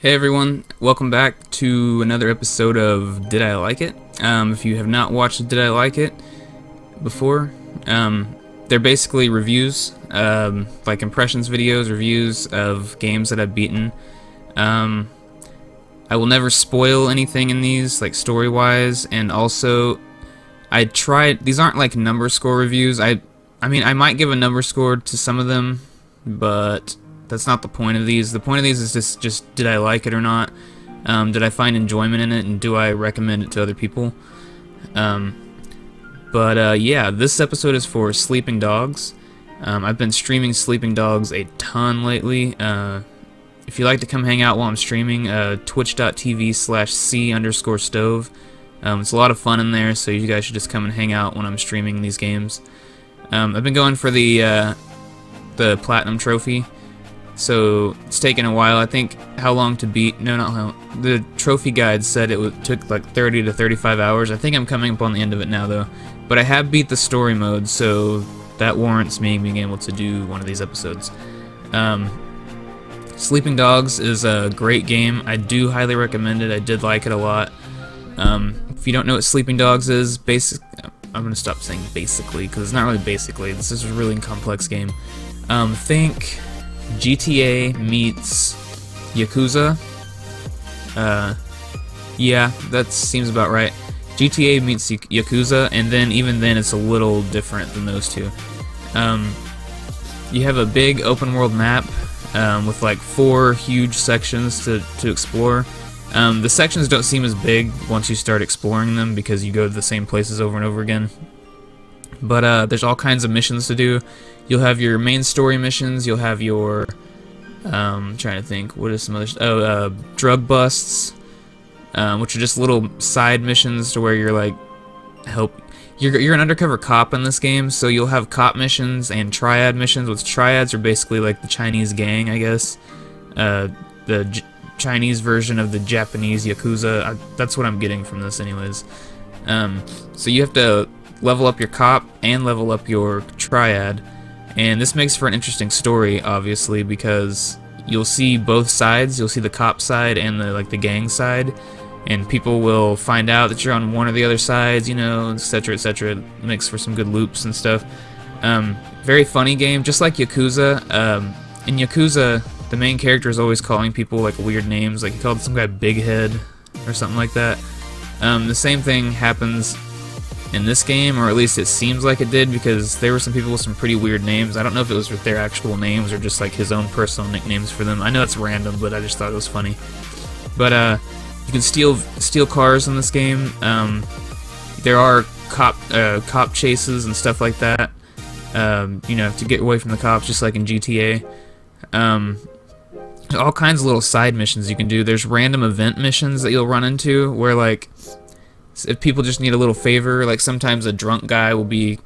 Hey everyone, welcome back to another episode of Did I Like It? If you have not watched Did I Like It before, they're basically reviews, like impressions videos, reviews of games that I've beaten. I will never spoil anything in these, like story-wise, and also these aren't like number score reviews. I mean, I might give a number score to some of them, but that's not the point of these. The point of these is just did I like it or not? Did I find enjoyment in it, and do I recommend it to other people? Yeah, this episode is for Sleeping Dogs. I've been streaming Sleeping Dogs a ton lately. If you'd like to come hang out while I'm streaming, twitch.tv/c_stove. It's a lot of fun in there, so you guys should just come and hang out when I'm streaming these games. I've been going for the Platinum Trophy. So it's taken a while. I think how long to beat? No, not how. The trophy guide said took like 30 to 35 hours. I think I'm coming up on the end of it now, though. But I have beat the story mode, so that warrants me being able to do one of these episodes. Sleeping Dogs is a great game. I do highly recommend it. I did like it a lot. If you don't know what Sleeping Dogs is, I'm gonna stop saying basically because it's not really basically. This is a really complex game. Think GTA meets Yakuza. Yeah, that seems about right. GTA meets Yakuza, and then even then it's a little different than those two. You have a big open world map with like 4 huge sections to explore. The sections don't seem as big once you start exploring them because you go to the same places over and over again. But there's all kinds of missions to do. You'll have your main story missions. You'll have your trying to think, what is some other drug busts, which are just little side missions to where you're like you're an undercover cop in this game, so you'll have cop missions and triad missions, which triads are basically like the Chinese gang, I guess. The Chinese version of the Japanese Yakuza. That's what I'm getting from this anyways. So you have to level up your cop and level up your triad. And this makes for an interesting story, obviously, because you'll see both sides. You'll see the cop side and the gang side, and people will find out that you're on one or the other sides, you know, etc., etc. It makes for some good loops and stuff. Very funny game, just like Yakuza. In Yakuza, the main character is always calling people like weird names, like he called some guy Big Head or something like that. The same thing happens in this game, or at least it seems like it did, because there were some people with some pretty weird names. I don't know if it was with their actual names or just like his own personal nicknames for them. I know it's random, but I just thought it was funny. But you can steal cars in this game. There are cop chases and stuff like that. You know, to get away from the cops, just like in GTA. All kinds of little side missions you can do. There's random event missions that you'll run into where like, if people just need a little favor, like sometimes a drunk guy will be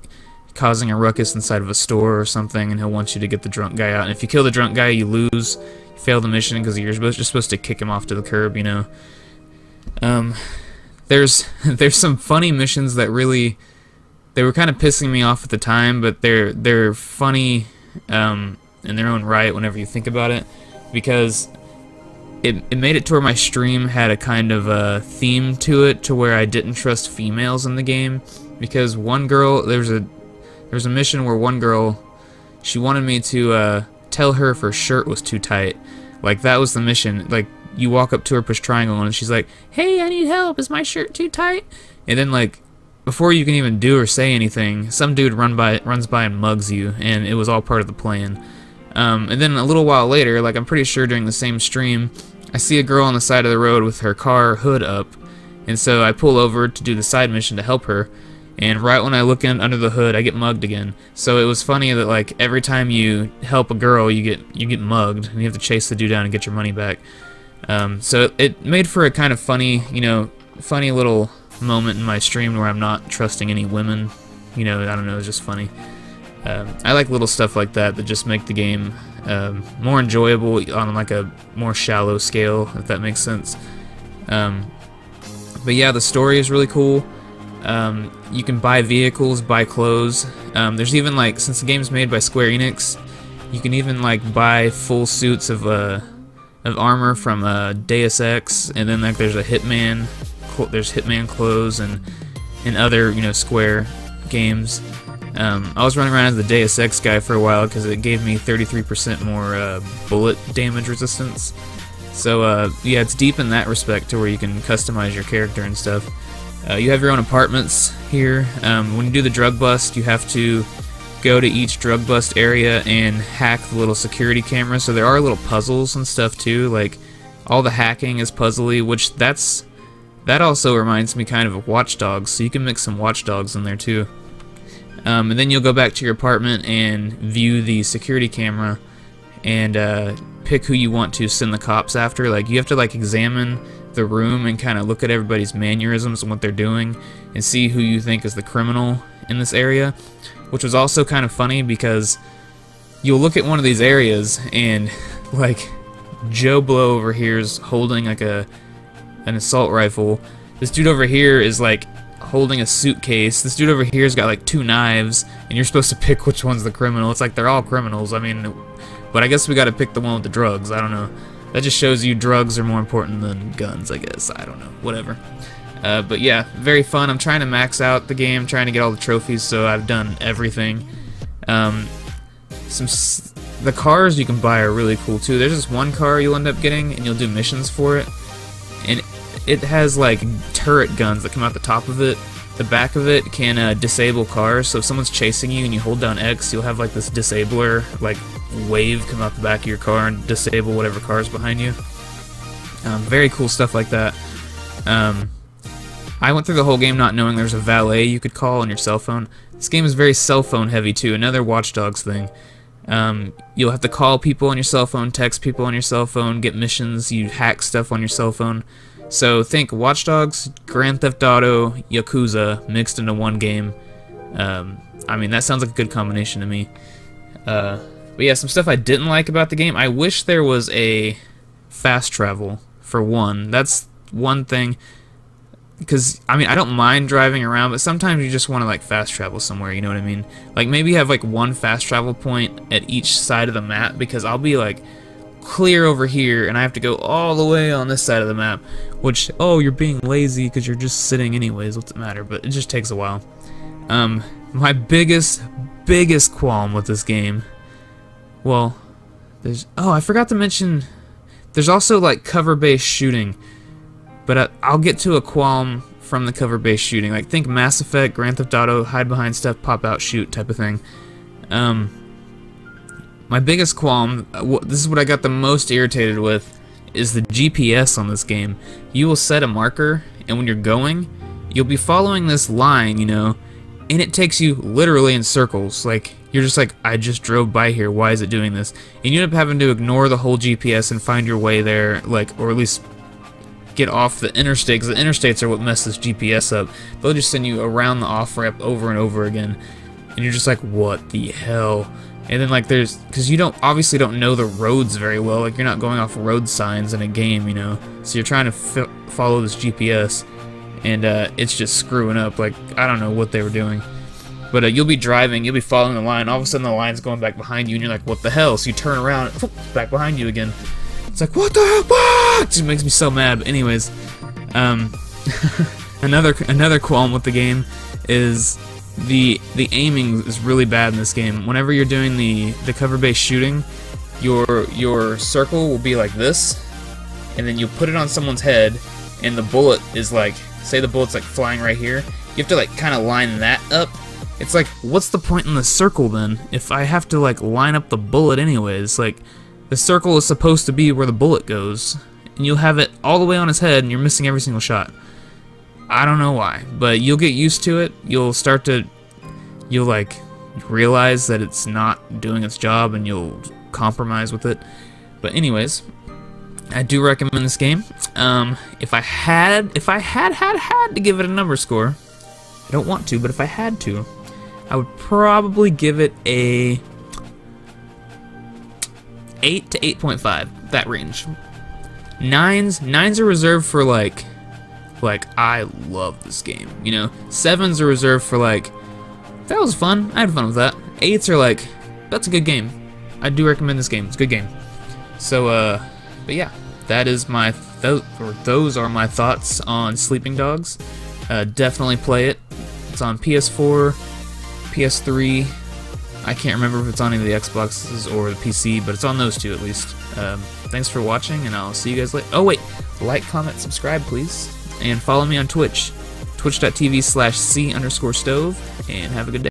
causing a ruckus inside of a store or something, and he'll want you to get the drunk guy out. And if you kill the drunk guy, you lose. You fail the mission because you're just supposed to kick him off to the curb, you know. There's some funny missions that they were kind of pissing me off at the time, but they're funny in their own right whenever you think about it, because it made it to where my stream had a kind of a theme to it, to where I didn't trust females in the game, because one girl, there was a mission where one girl, she wanted me to tell her if her shirt was too tight. Like, that was the mission. Like, you walk up to her, push triangle, and she's like, "Hey, I need help, is my shirt too tight?" And then, like, before you can even do or say anything, some dude runs by and mugs you, and it was all part of the plan. And then a little while later, like I'm pretty sure during the same stream, I see a girl on the side of the road with her car hood up, and so I pull over to do the side mission to help her, and right when I look in under the hood, I get mugged again. So it was funny that like every time you help a girl, you get mugged, and you have to chase the dude down and get your money back. So it made for a kind of funny, you know, funny little moment in my stream where I'm not trusting any women. You know, I don't know, it's just funny. I like little stuff like that just make the game more enjoyable on like a more shallow scale, if that makes sense. But yeah, the story is really cool. You can buy vehicles, buy clothes. There's even like, since the game's made by Square Enix, you can even like buy full suits of of armor from Deus Ex, and then like there's a Hitman, there's Hitman clothes and other Square games. I was running around as the Deus Ex guy for a while because it gave me 33% more bullet damage resistance. So yeah, it's deep in that respect to where you can customize your character and stuff. You have your own apartments here. When you do the drug bust, you have to go to each drug bust area and hack the little security cameras. So there are little puzzles and stuff too. Like all the hacking is puzzly, which that also reminds me kind of Watch Dogs. So you can mix some Watch Dogs in there too. And then you'll go back to your apartment and view the security camera and pick who you want to send the cops after. Like you have to like examine the room and kind of look at everybody's mannerisms and what they're doing and see who you think is the criminal in this area, which was also kind of funny because you'll look at one of these areas and like Joe Blow over here is holding like an assault rifle. This dude over here is like holding a suitcase. This dude over here's got like 2 knives, and you're supposed to pick which one's the criminal. It's like they're all criminals. I mean, but I guess we got to pick the one with the drugs. I don't know. That just shows you drugs are more important than guns, I guess. I don't know. Whatever. But yeah, very fun. I'm trying to max out the game, trying to get all the trophies, so I've done everything. The cars you can buy are really cool too. There's this one car you'll end up getting, and you'll do missions for it. And it has like turret guns that come out the top of it. The back of it can disable cars, so if someone's chasing you and you hold down X, you'll have like this disabler like wave come out the back of your car and disable whatever car is behind you. Very cool stuff like that. I went through the whole game not knowing there's a valet you could call on your cell phone. This game is very cell phone heavy too, another Watch Dogs thing. You'll have to call people on your cell phone, text people on your cell phone, get missions, you hack stuff on your cell phone. So think Watch Dogs, Grand Theft Auto, Yakuza mixed into one game. I mean, that sounds like a good combination to me. But yeah, some stuff I didn't like about the game. I wish there was a fast travel, for one. That's one thing. Because, I mean, I don't mind driving around, but sometimes you just want to, like, fast travel somewhere, you know what I mean? Like, maybe have, like, one fast travel point at each side of the map, because I'll be, like, clear over here, and I have to go all the way on this side of the map, which, oh, you're being lazy because you're just sitting anyways, what's the matter? But it just takes a while. My biggest qualm with this game, well, I forgot to mention, there's also, like, cover-based shooting. But I'll get to a qualm from the cover-based shooting. Like, think Mass Effect, Grand Theft Auto, hide behind stuff, pop out, shoot type of thing. My biggest qualm, this is what I got the most irritated with, is the GPS on this game. You will set a marker, and when you're going, you'll be following this line, you know, and it takes you literally in circles. Like, you're just like, I just drove by here, why is it doing this? And you end up having to ignore the whole GPS and find your way there, like, or at least get off the interstate, because the interstates are what mess this GPS up. They'll just send you around the off-ramp over and over again, and you're just like, what the hell? And then, like, because you obviously don't know the roads very well, like, you're not going off road signs in a game, you know, so you're trying to follow this GPS, and it's just screwing up. Like, I don't know what they were doing. But you'll be driving, you'll be following the line, all of a sudden the line's going back behind you, and you're like, what the hell? So you turn around, and back behind you again. It's like, what the hell? What? It just makes me so mad. But anyways, another qualm with the game is the aiming is really bad in this game. Whenever you're doing the cover-based shooting, your circle will be like this, and then you put it on someone's head, and the bullet is like, say the bullet's like flying right here. You have to like kind of line that up. It's like, what's the point in the circle then if I have to like line up the bullet anyways? Like, the circle is supposed to be where the bullet goes, and you'll have it all the way on his head, and you're missing every single shot. I don't know why, but you'll get used to it. You'll like realize that it's not doing its job, and you'll compromise with it. But anyways, I do recommend this game. If I had to give it a number score, I don't want to, but if I had to, I would probably give it a 8 to 8.5, that range. Nines are reserved for like I love this game, you know. 7s are reserved for like, that was fun, I had fun with that. 8s are like, that's a good game. I do recommend this game, it's a good game. So But yeah, that is those are my thoughts on Sleeping Dogs. Definitely play it. It's on PS4, PS3. I can't remember if it's on any of the Xboxes or the PC, but it's on those two at least. Thanks for watching, and I'll see you guys later. Oh wait, like, comment, subscribe, please, and follow me on Twitch, twitch.tv/c_stove, and have a good day.